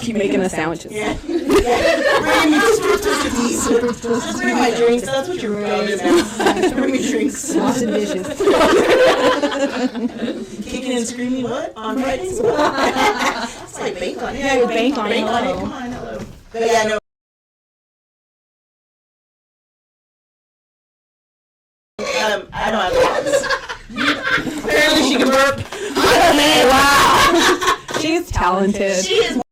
keep making us sandwiches. Yeah. Bring me just bring my drinks. That's what you're really now. Bring me drinks. Washing dishes. Kicking and screaming what? On Fridays? It's like bank on it. Yeah, bank on it. Bank on it. Come on, hello. But yeah, no. I don't have dogs. Apparently she can burp. Wow. She's talented. She is